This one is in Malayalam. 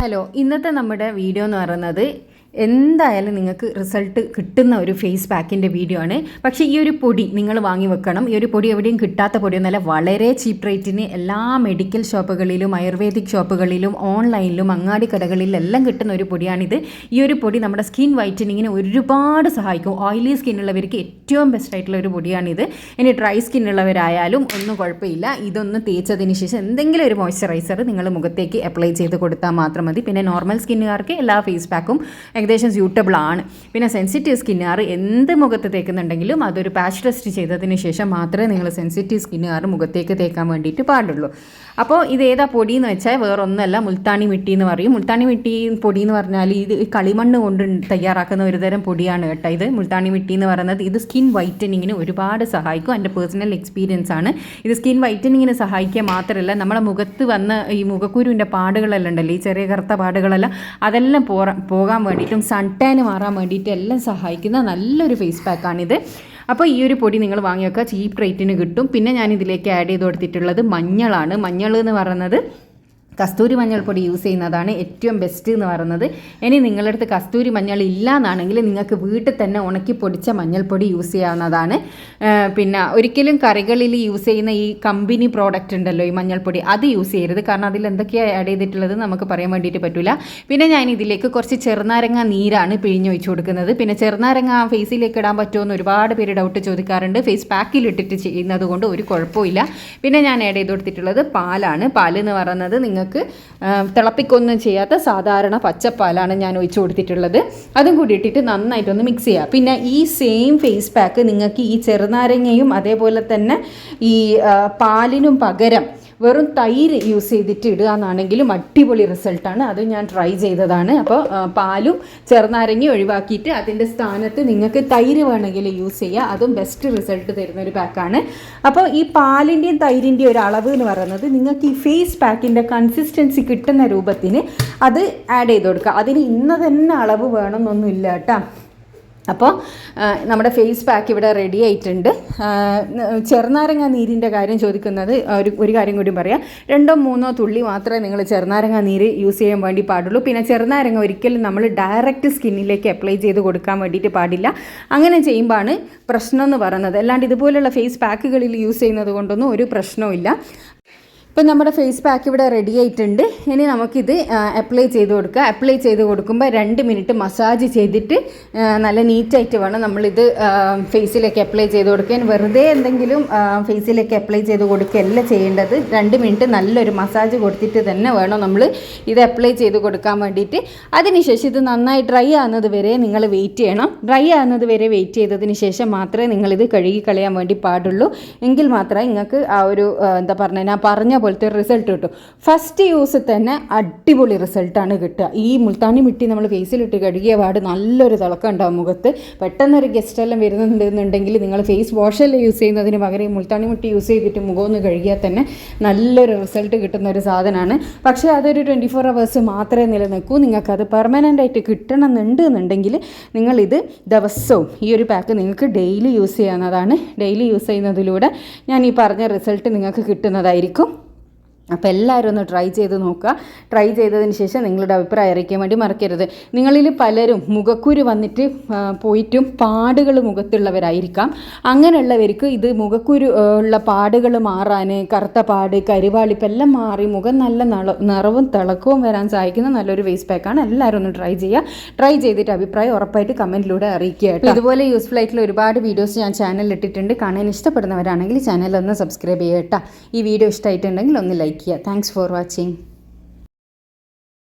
ഹലോ, ഇന്നത്തെ നമ്മുടെ വീഡിയോ എന്ന് പറയുന്നത് എന്തായാലും നിങ്ങൾക്ക് റിസൾട്ട് കിട്ടുന്ന ഒരു ഫേസ് പാക്കിൻ്റെ വീഡിയോ ആണ്. പക്ഷേ ഈ ഒരു പൊടി നിങ്ങൾ വാങ്ങി വെക്കണം. ഈ ഒരു പൊടി എവിടെയും കിട്ടാത്ത പൊടിയൊന്നുമല്ല, വളരെ ചീപ്പ് റേറ്റിന് എല്ലാ മെഡിക്കൽ ഷോപ്പുകളിലും ആയുർവേദിക് ഷോപ്പുകളിലും ഓൺലൈനിലും അങ്ങാടി കടകളിലെല്ലാം കിട്ടുന്ന ഒരു പൊടിയാണിത്. ഈ ഒരു പൊടി നമ്മുടെ സ്കിൻ വൈറ്റനിങ്ങിന് ഒരുപാട് സഹായിക്കും. ഓയിലി സ്കിന്നുള്ളവർക്ക് ഏറ്റവും ബെസ്റ്റ് ആയിട്ടുള്ള ഒരു പൊടിയാണിത്. ഇനി ഡ്രൈ സ്കിന്നുള്ളവരായാലും ഒന്നും കുഴപ്പമില്ല. ഇതൊന്ന് തേച്ചതിന് ശേഷം എന്തെങ്കിലും ഒരു മോയ്സ്ചറൈസർ നിങ്ങൾ മുഖത്തേക്ക് അപ്ലൈ ചെയ്ത് കൊടുത്താൽ മാത്രം മതി. പിന്നെ നോർമൽ സ്കിന്നുകാർക്ക് എല്ലാ ഫേസ് പാക്കും ഏകദേശം സ്യൂട്ടബിൾ ആണ്. പിന്നെ സെൻസിറ്റീവ് സ്കിന്നുകാർ എന്ത് മുഖത്ത് തേക്കുന്നുണ്ടെങ്കിലും അതൊരു പാച്ച് ടെസ്റ്റ് ചെയ്തതിന് ശേഷം മാത്രമേ നിങ്ങൾ സെൻസിറ്റീവ് സ്കിന്നുകാർ മുഖത്തേക്ക് തേക്കാൻ വേണ്ടിയിട്ട് പാടുള്ളൂ. അപ്പോൾ ഇത് ഏതാ പൊടി എന്ന് വെച്ചാൽ വേറൊന്നല്ല, മുൾത്താണി മിട്ടി എന്ന് പറയും. മുൾത്താണി മിട്ടി പൊടി എന്ന് പറഞ്ഞാൽ ഇത് കളിമണ്ണ് കൊണ്ട് തയ്യാറാക്കുന്ന ഒരു തരം പൊടിയാണ് കേട്ടോ. ഇത് മുൾത്താണി മിട്ടി എന്ന് പറയുന്നത് ഇത് സ്കിൻ വൈറ്റനിങ്ങിന് ഒരുപാട് സഹായിക്കും. എൻ്റെ പേഴ്സണൽ എക്സ്പീരിയൻസ് ആണ്. ഇത് സ്കിൻ വൈറ്റനിങ്ങിന് സഹായിക്കുക മാത്രമല്ല, നമ്മുടെ മുഖത്ത് വന്ന ഈ മുഖക്കുരുവിൻ്റെ പാടുകളെല്ലാം ഉണ്ടല്ലോ, ഈ ചെറിയ കറുത്ത പാടുകളെല്ലാം അതെല്ലാം പോകാൻ വേണ്ടിയിട്ടും സൺ ടാൻ മാറാൻ വേണ്ടിയിട്ടും എല്ലാം സഹായിക്കുന്ന നല്ലൊരു ഫേസ് പാക്കാണിത്. അപ്പോൾ ഈ ഒരു പൊടി നിങ്ങൾ വാങ്ങി വെക്കുക, ചീപ്പ് റേറ്റിന് കിട്ടും. പിന്നെ ഞാൻ ഇതിലേക്ക് ആഡ് ചെയ്ത് കൊടുത്തിട്ടുള്ളത് മഞ്ഞളാണ്. മഞ്ഞൾ എന്ന് പറയുന്നത് കസ്തൂരി മഞ്ഞൾപ്പൊടി യൂസ് ചെയ്യുന്നതാണ് ഏറ്റവും ബെസ്റ്റ് എന്ന് പറയുന്നത്. ഇനി നിങ്ങളുടെ അടുത്ത് കസ്തൂരി മഞ്ഞൾ ഇല്ല എന്നാണെങ്കിൽ നിങ്ങൾക്ക് വീട്ടിൽ തന്നെ ഉണക്കി പൊടിച്ച മഞ്ഞൾപ്പൊടി യൂസ് ചെയ്യാവുന്നതാണ്. പിന്നെ ഒരിക്കലും കറികളിൽ യൂസ് ചെയ്യുന്ന ഈ കമ്പനി പ്രോഡക്റ്റ് ഉണ്ടല്ലോ, ഈ മഞ്ഞൾപ്പൊടി, അത് യൂസ് ചെയ്യരുത്. കാരണം അതിൽ എന്തൊക്കെയാണ് ആഡ് ചെയ്തിട്ടുള്ളത് നമുക്ക് പറയാൻ വേണ്ടിയിട്ട് പറ്റില്ല. പിന്നെ ഞാൻ ഇതിലേക്ക് കുറച്ച് ചെറുനാരങ്ങ നീരാണ് പിഴിഞ്ഞൊഴിച്ച് കൊടുക്കുന്നത്. പിന്നെ ചെറുനാരങ്ങ ഫേസിലേക്ക് ഇടാൻ പറ്റുമോ എന്ന് ഒരുപാട് പേര് ഡൗട്ട് ചോദിക്കാറുണ്ട്. ഫേസ് പാക്കിൽ ഇട്ടിട്ട് ചെയ്യുന്നത് കൊണ്ട് ഒരു കുഴപ്പമില്ല. പിന്നെ ഞാൻ ആഡ് ചെയ്ത് കൊടുത്തിട്ടുള്ളത് പാലാണ്. പാലെന്ന് പറയുന്നത് നിങ്ങൾക്ക് തിളപ്പിക്കൊന്നും ചെയ്യാത്ത സാധാരണ പച്ചപ്പാലാണ് ഞാൻ ഒഴിച്ചു കൊടുത്തിട്ടുള്ളത്. അതും കൂടി ഇട്ടിട്ട് നന്നായിട്ടൊന്ന് മിക്സ് ചെയ്യുക. പിന്നെ ഈ സെയിം ഫേസ് പാക്ക് നിങ്ങൾക്ക് ഈ ചെറുനാരങ്ങയും അതേപോലെ തന്നെ ഈ പാലിനും പകരം വെറും തൈര് യൂസ് ചെയ്തിട്ട് ഇടുക എന്നാണെങ്കിലും അടിപൊളി റിസൾട്ടാണ്. അത് ഞാൻ ട്രൈ ചെയ്തതാണ്. അപ്പോൾ പാലും ചെറുനാരങ്ങയും ഒഴിവാക്കിയിട്ട് അതിൻ്റെ സ്ഥാനത്ത് നിങ്ങൾക്ക് തൈര് വേണമെങ്കിൽ യൂസ് ചെയ്യുക. അതും ബെസ്റ്റ് റിസൾട്ട് തരുന്നൊരു പാക്കാണ്. അപ്പോൾ ഈ പാലിൻ്റെയും തൈരിൻ്റെയും ഒരു അളവ് എന്ന് പറയുന്നത് നിങ്ങൾക്ക് ഈ ഫേസ് പാക്കിൻ്റെ കൺസിസ്റ്റൻസി കിട്ടുന്ന രൂപത്തിന് അത് ആഡ് ചെയ്ത് കൊടുക്കുക. അതിന് ഇന്ന തന്നെ അളവ് വേണമെന്നൊന്നുമില്ല കേട്ടോ. അപ്പോൾ നമ്മുടെ ഫേസ് പാക്ക് ഇവിടെ റെഡി ആയിട്ടുണ്ട്. ചെറുനാരങ്ങ നീരിൻ്റെ കാര്യം ചോദിക്കുന്നത് ഒരു കാര്യം കൂടി പറയാം. 2-3 തുള്ളി മാത്രമേ നിങ്ങൾ ചെറുനാരങ്ങ നീര് യൂസ് ചെയ്യാൻ വേണ്ടി പാടുള്ളൂ. പിന്നെ ചെറുനാരങ്ങ ഒരിക്കലും നമ്മൾ ഡയറക്റ്റ് സ്കിന്നിലേക്ക് അപ്ലൈ ചെയ്ത് കൊടുക്കാൻ വേണ്ടിയിട്ട് പാടില്ല. അങ്ങനെ ചെയ്യുമ്പോഴാണ് പ്രശ്നം എന്ന് പറയുന്നത്. അല്ലാണ്ട് ഇതുപോലുള്ള ഫേസ് പാക്കുകളിൽ യൂസ് ചെയ്യുന്നത് കൊണ്ടൊന്നും ഒരു പ്രശ്നവും. ഇപ്പം നമ്മുടെ ഫേസ് പാക്ക് ഇവിടെ റെഡി ആയിട്ടുണ്ട്. ഇനി നമുക്കിത് അപ്ലൈ ചെയ്ത് കൊടുക്കുക. അപ്ലൈ ചെയ്ത് കൊടുക്കുമ്പോൾ 2 മിനിറ്റ് മസാജ് ചെയ്തിട്ട് നല്ല നീറ്റായിട്ട് വേണം നമ്മളിത് ഫേസിലേക്ക് അപ്ലൈ ചെയ്ത് കൊടുക്കാൻ. വെറുതെ എന്തെങ്കിലും ഫേസിലേക്ക് അപ്ലൈ ചെയ്ത് കൊടുക്കുകയല്ല ചെയ്യേണ്ടത്. 2 മിനിറ്റ് നല്ലൊരു മസാജ് കൊടുത്തിട്ട് തന്നെ വേണം നമ്മൾ ഇത് അപ്ലൈ ചെയ്ത് കൊടുക്കാൻ വേണ്ടിയിട്ട്. അതിനുശേഷം ഇത് നന്നായി ഡ്രൈ ആകുന്നത് വരെ നിങ്ങൾ വെയിറ്റ് ചെയ്യണം. ഡ്രൈ ആകുന്നത് വരെ വെയിറ്റ് ചെയ്തതിന് ശേഷം മാത്രമേ നിങ്ങളിത് കഴുകി കളയാൻ വേണ്ടി പാടുള്ളൂ. എങ്കിൽ മാത്രമേ നിങ്ങൾക്ക് ആ ഒരു എന്താ പറഞ്ഞാൽ ഞാൻ പറഞ്ഞ പോലത്തെ റിസൾട്ട് കിട്ടും. ഫസ്റ്റ് യൂസ് തന്നെ അടിപൊളി റിസൾട്ടാണ് കിട്ടുക. ഈ മുൾത്താണി മിട്ടി നമ്മൾ ഫേസിലിട്ട് കഴുകിയ പാട് നല്ലൊരു തിളക്കം ഉണ്ടാവും മുഖത്ത്. പെട്ടെന്നൊരു ഗസ്റ്റ് എല്ലാം വരുന്നുണ്ടെന്നുണ്ടെങ്കിൽ നിങ്ങൾ ഫേസ് വാഷെല്ലാം യൂസ് ചെയ്യുന്നതിന് പകരം മുൾത്താണി മിട്ടി യൂസ് ചെയ്തിട്ട് മുഖമൊന്ന് കഴുകിയാൽ തന്നെ നല്ലൊരു റിസൾട്ട് കിട്ടുന്ന ഒരു സാധനമാണ്. പക്ഷേ അതൊരു 24 hours മാത്രമേ നിലനിൽക്കൂ. നിങ്ങൾക്കത് പെർമനൻ്റ് ആയിട്ട് കിട്ടണമെന്നുണ്ടെങ്കിൽ നിങ്ങളിത് ദിവസവും ഈ ഒരു പാക്ക് നിങ്ങൾക്ക് ഡെയിലി യൂസ് ചെയ്യാവുന്നതാണ്. ഡെയിലി യൂസ് ചെയ്യുന്നതിലൂടെ ഞാൻ ഈ പറഞ്ഞ റിസൾട്ട് നിങ്ങൾക്ക് കിട്ടുന്നതായിരിക്കും. അപ്പോൾ എല്ലാവരും ഒന്ന് ട്രൈ ചെയ്ത് നോക്കുക. ട്രൈ ചെയ്തതിന് ശേഷം നിങ്ങളുടെ അഭിപ്രായം അറിയിക്കാൻ വേണ്ടി മറക്കരുത്. നിങ്ങളിൽ പലരും മുഖക്കുരു വന്നിട്ട് പോയിട്ടും പാടുകൾ മുഖത്തുള്ളവരായിരിക്കാം. അങ്ങനെയുള്ളവർക്ക് ഇത് മുഖക്കുരു ഉള്ള പാടുകൾ മാറാൻ, കറുത്ത പാട്, കരിവാളിപ്പ് എല്ലാം മാറി മുഖം നല്ല നിറവും തിളക്കവും വരാൻ സഹായിക്കുന്ന നല്ലൊരു ഫേസ് പാക്കാണ്. എല്ലാവരും ഒന്ന് ട്രൈ ചെയ്യുക. ട്രൈ ചെയ്തിട്ട് അഭിപ്രായം ഉറപ്പായിട്ട് കമൻറ്റിലൂടെ അറിയിക്കുക കേട്ടോ. ഇതുപോലെ യൂസ്ഫുൾ ആയിട്ടുള്ള ഒരുപാട് വീഡിയോസ് ഞാൻ ചാനലിൽ ഇട്ടിട്ടുണ്ട്. കാണാൻ ഇഷ്ടപ്പെടുന്നവരാണെങ്കിൽ ചാനൽ ഒന്ന് സബ്സ്ക്രൈബ് ചെയ്യുക കേട്ടോ. ഈ വീഡിയോ ഇഷ്ടമായിട്ടുണ്ടെങ്കിൽ ഒന്ന് ലൈക്ക്. Thanks for watching.